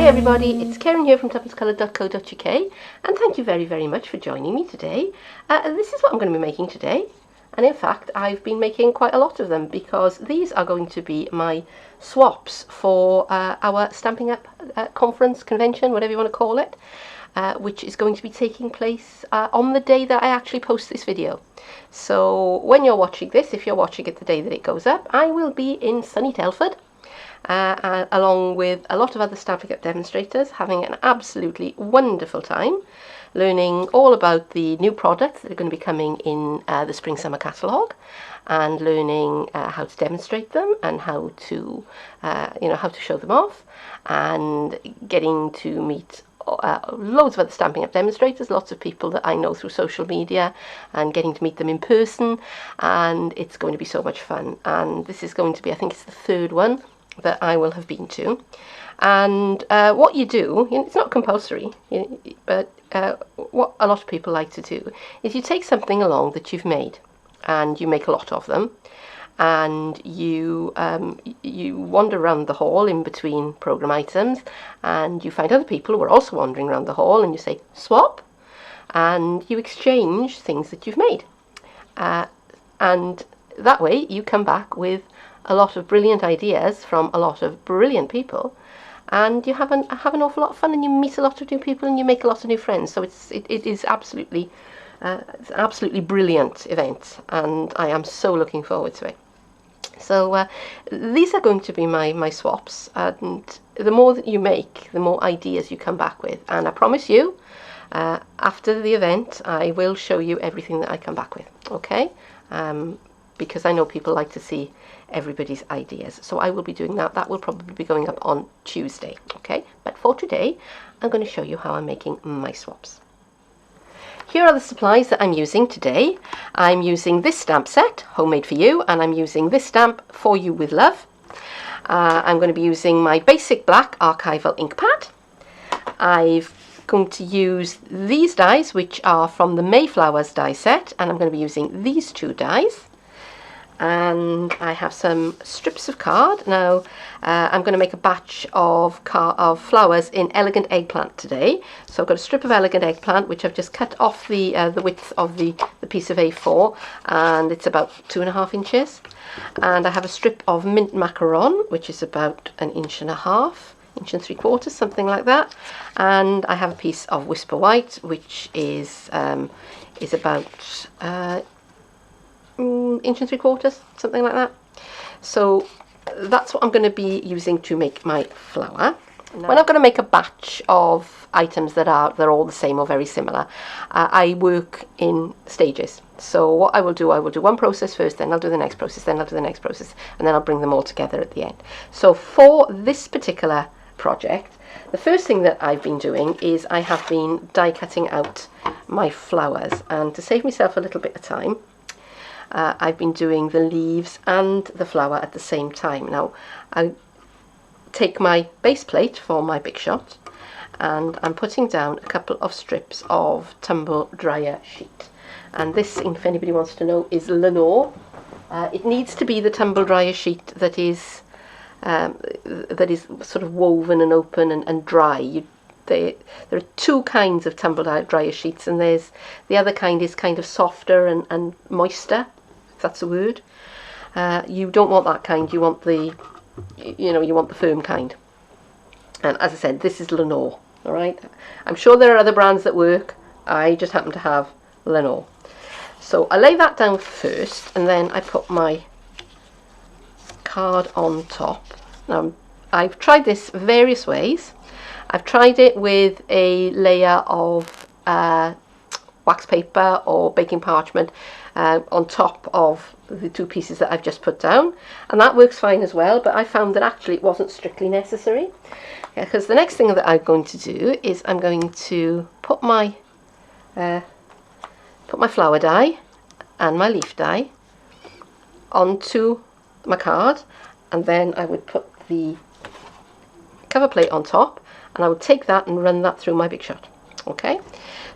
Hi everybody, it's Keren here from tuppencecoloured.co.uk, and thank you very much for joining me today. This is what I'm going to be making today, and in fact I've been making quite a lot of them because these are going to be my swaps for our Stampin' Up conference, convention, whatever you want to call it, which is going to be taking place on the day that I actually post this video. So when you're watching this, if you're watching it the day that it goes up, I will be in sunny Telford, along with a lot of other Stampin' Up demonstrators, having an absolutely wonderful time, learning all about the new products that are going to be coming in the spring-summer catalogue, and learning how to demonstrate them and how to, how to show them off, and getting to meet loads of other Stampin' Up demonstrators, lots of people that I know through social media, and getting to meet them in person, and it's going to be so much fun. And this is going to be, I think it's the third one that I will have been to. And what you do, it's not compulsory, but what a lot of people like to do is you take something along that you've made, and you make a lot of them, and you wander around the hall in between program items, and you find other people who are also wandering around the hall, and you say swap, and you exchange things that you've made, and that way you come back with a lot of brilliant ideas from a lot of brilliant people, and you have an awful lot of fun, and you meet a lot of new people, and you make a lot of new friends. So it is absolutely it's an absolutely brilliant event, and I am so looking forward to it. So these are going to be my swaps, and the more that you make, the more ideas you come back with, and I promise you after the event I will show you everything that I come back with, okay? Because I know people like to see everybody's ideas. So I will be doing that. That will probably be going up on Tuesday, okay? But for today, I'm going to show you how I'm making my swaps. Here are the supplies that I'm using today. I'm using this stamp set, Homemade for You, and I'm using this stamp, For You with Love. I'm going to be using my basic black archival ink pad. I'm going to use these dies, which are from the Mayflowers die set, and I'm going to be using these two dies. And I have some strips of card. Now I'm going to make a batch of flowers in Elegant Eggplant today. So I've got a strip of Elegant Eggplant, which I've just cut off the width of the piece of A4, and it's about 2.5 inches. And I have a strip of Mint Macaron, which is about 1.5 inches, 1 3/4 inches, something like that. And I have a piece of Whisper White, which is about 1 3/4 inches, something like that. So that's what I'm going to be using to make my flower. When I'm going to make a batch of items they're all the same or very similar, I work in stages. So what I will do one process first, then I'll do the next process, then I'll do the next process, and then I'll bring them all together at the end. So for this particular project, the first thing that I've been doing is I have been die cutting out my flowers, and to save myself a little bit of time, I've been doing the leaves and the flower at the same time. Now I take my base plate for my big shot, and I'm putting down a couple of strips of tumble dryer sheet, and this, if anybody wants to know, is Lenore. It needs to be the tumble dryer sheet that is sort of woven and open and dry. There are two kinds of tumble dryer sheets, and there's the other kind is kind of softer and moister, if that's a word. You don't want that kind. You want the firm kind. And as I said, this is Lenore. All right. I'm sure there are other brands that work. I just happen to have Lenore. So I lay that down first, and then I put my card on top. Now I've tried this various ways. I've tried it with a layer of wax paper or baking parchment on top of the two pieces that I've just put down, and that works fine as well, but I found that actually it wasn't strictly necessary, because the next thing that I'm going to do is I'm going to put my flower die and my leaf die onto my card, and then I would put the cover plate on top, and I would take that and run that through my big shot. Okay,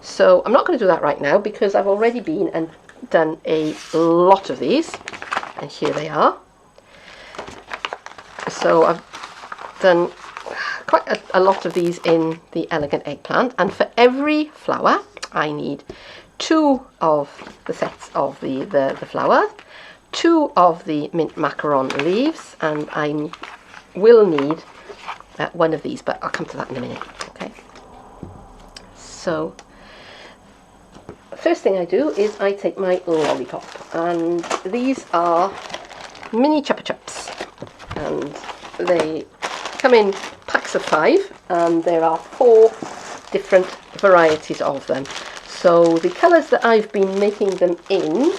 so I'm not going to do that right now because I've already been and done a lot of these, and here they are. So I've done quite a lot of these in the elegant eggplant, and for every flower I need 2 of the sets of the flower, 2 of the mint macaron leaves, and I will need 1 of these, but I'll come to that in a minute. Okay, so first thing I do is I take my Lollipop, and these are mini Chupa Chups, and they come in packs of 5, and there are 4 different varieties of them. So the colours that I've been making them in,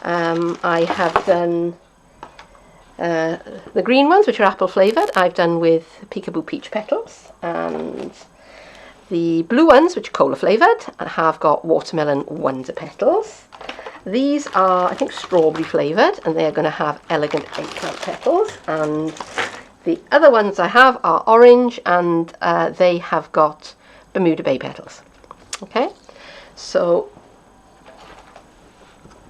I have done the green ones, which are apple flavoured, I've done with Peekaboo Peach Petals, and the blue ones, which are cola flavoured, have got Watermelon Wonder Petals. These are, I think, strawberry flavoured, and they're going to have Elegant Eggplant Petals. And the other ones I have are orange, and they have got Bermuda Bay Petals. Okay, so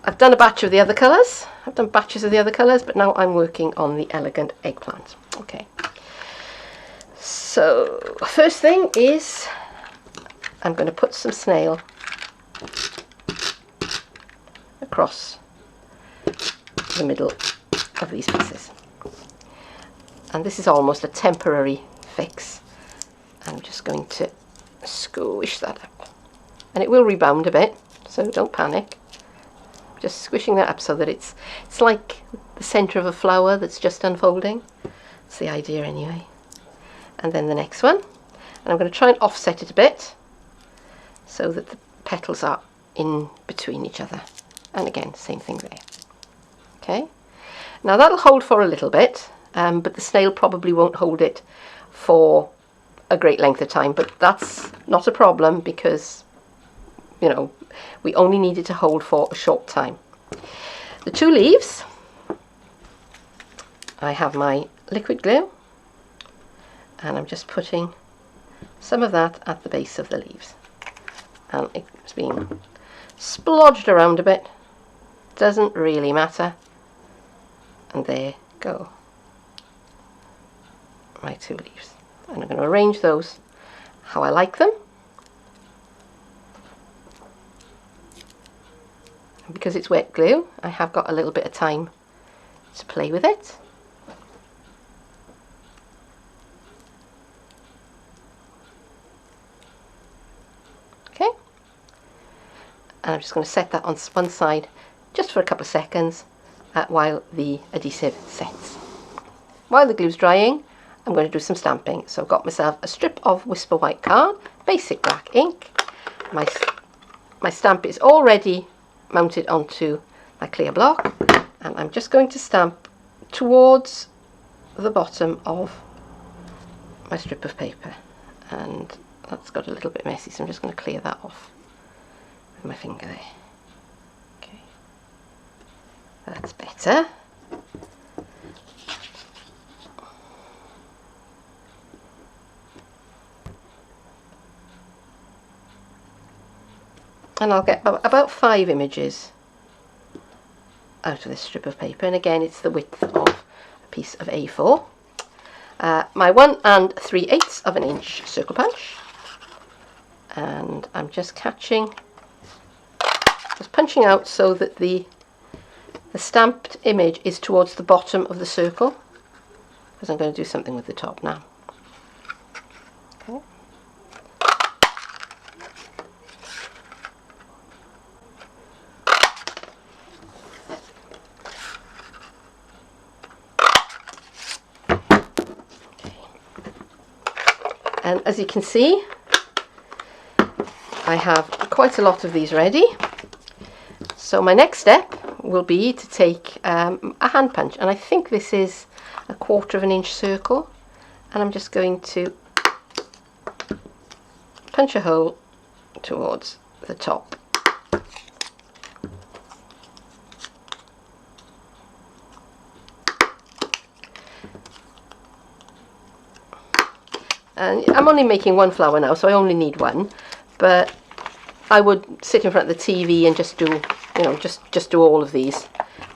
I've done a batch of the other colours. I've done batches of the other colours, but now I'm working on the Elegant Eggplant. Okay, so first thing is I'm going to put some snail across the middle of these pieces, and this is almost a temporary fix. I'm just going to squish that up, and it will rebound a bit, so don't panic. Just squishing that up so that it's like the centre of a flower that's just unfolding. That's the idea anyway. And then the next one, and I'm going to try and offset it a bit so that the petals are in between each other. And again, same thing there. Okay, now that'll hold for a little bit, but the snail probably won't hold it for a great length of time, but that's not a problem because, you know, we only need it to hold for a short time. The 2 leaves, I have my liquid glue, and I'm just putting some of that at the base of the leaves, and it's being splodged around a bit. Doesn't really matter. And there go my 2 leaves, and I'm going to arrange those how I like them. And because it's wet glue, I have got a little bit of time to play with it. Okay, and I'm just going to set that on one side just for a couple of seconds while the adhesive sets. While the glue's drying, I'm going to do some stamping. So I've got myself a strip of Whisper White card, basic black ink. My stamp is already mounted onto my clear block, and I'm just going to stamp towards the bottom of my strip of paper, and that's got a little bit messy, so I'm just going to clear that off with my finger there. Okay, that's better. And I'll get about 5 images out of this strip of paper, and again it's the width of a piece of A4. My 1 3/8 of an inch circle punch, and I'm just punching out so that the stamped image is towards the bottom of the circle, because I'm going to do something with the top now. Okay. And as you can see, I have quite a lot of these ready. So my next step will be to take a hand punch, and I think this is a 1/4 inch circle, and I'm just going to punch a hole towards the top. And I'm only making 1 flower now, so I only need 1, but I would sit in front of the TV and just do, you know, just do all of these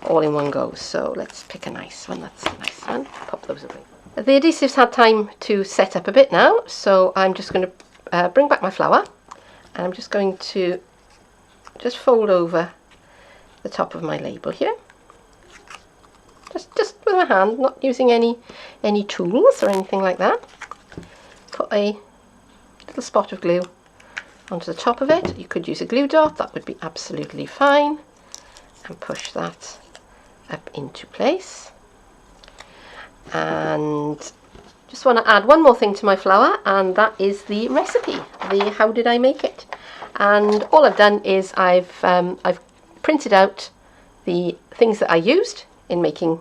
all in one go. So let's pick a nice one. That's a nice one. Pop those away. The adhesive's had time to set up a bit now, so I'm just going to bring back my flower, and I'm just going to just fold over the top of my label here. Just with my hand, not using any tools or anything like that. Put a little spot of glue onto the top of it. You could use a glue dot, that would be absolutely fine. And push that up into place. And just want to add one more thing to my flower, and that is the recipe, the how did I make it. And all I've done is I've printed out the things that I used in making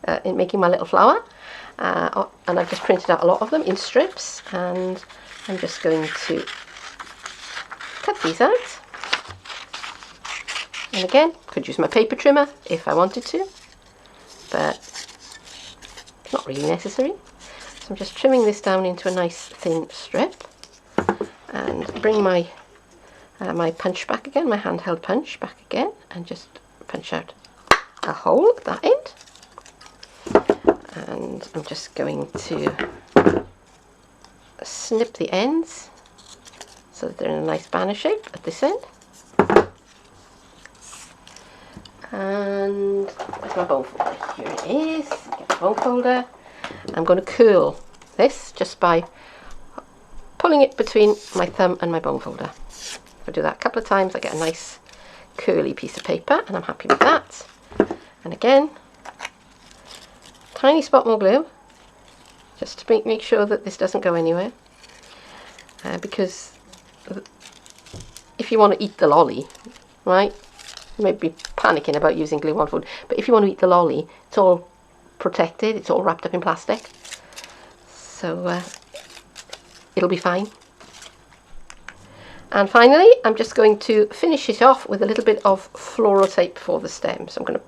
my little flower, and I've just printed out a lot of them in strips, and I'm just going to cut these out. And again, could use my paper trimmer if I wanted to, but it's not really necessary. So I'm just trimming this down into a nice thin strip, and bring my my punch back again, my handheld punch back again, and just punch out a hole at that end. And I'm just going to snip the ends so that they're in a nice banner shape at this end. And where's my bone folder? Here it is. Get the bone folder. I'm going to curl this just by pulling it between my thumb and my bone folder. If I do that a couple of times, I get a nice curly piece of paper, and I'm happy with that. And again, tiny spot more glue, just to make sure that this doesn't go anywhere. Because if you want to eat the lolly, right, you may be panicking about using glue on food, but if you want to eat the lolly, it's all protected, it's all wrapped up in plastic, so it'll be fine. And finally, I'm just going to finish it off with a little bit of floral tape for the stem. So I'm going to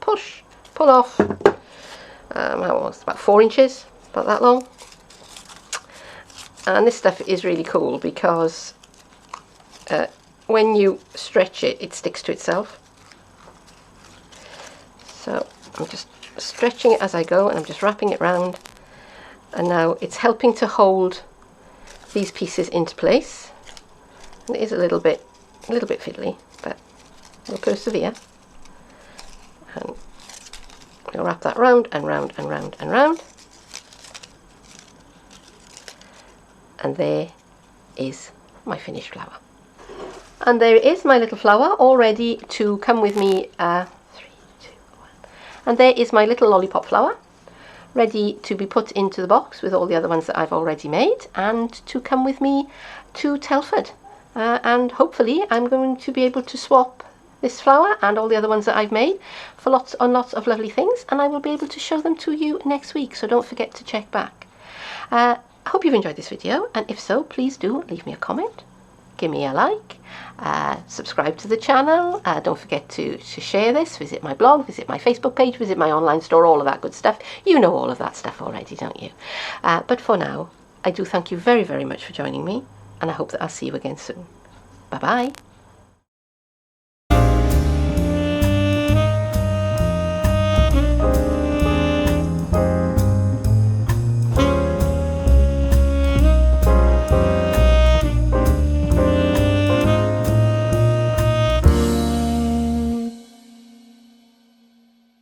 pull off, it's about 4 inches, about that long. And this stuff is really cool because when you stretch it, it sticks to itself. So I'm just stretching it as I go, and I'm just wrapping it round, and now it's helping to hold these pieces into place. And it is a little bit fiddly, but we'll persevere. And we'll wrap that round and round and round and round. And there is my finished flower. And there is my little flower all ready to come with me. 3, 2, 1. And there is my little lollipop flower ready to be put into the box with all the other ones that I've already made, and to come with me to Telford. And hopefully I'm going to be able to swap this flower and all the other ones that I've made for lots and lots of lovely things, and I will be able to show them to you next week, so don't forget to check back. I hope you've enjoyed this video, and if so, please do leave me a comment, give me a like, subscribe to the channel, don't forget to share this, visit my blog, visit my Facebook page, visit my online store, all of that good stuff. You know all of that stuff already, don't you? But for now, I do thank you very, very much for joining me, and I hope that I'll see you again soon. Bye bye.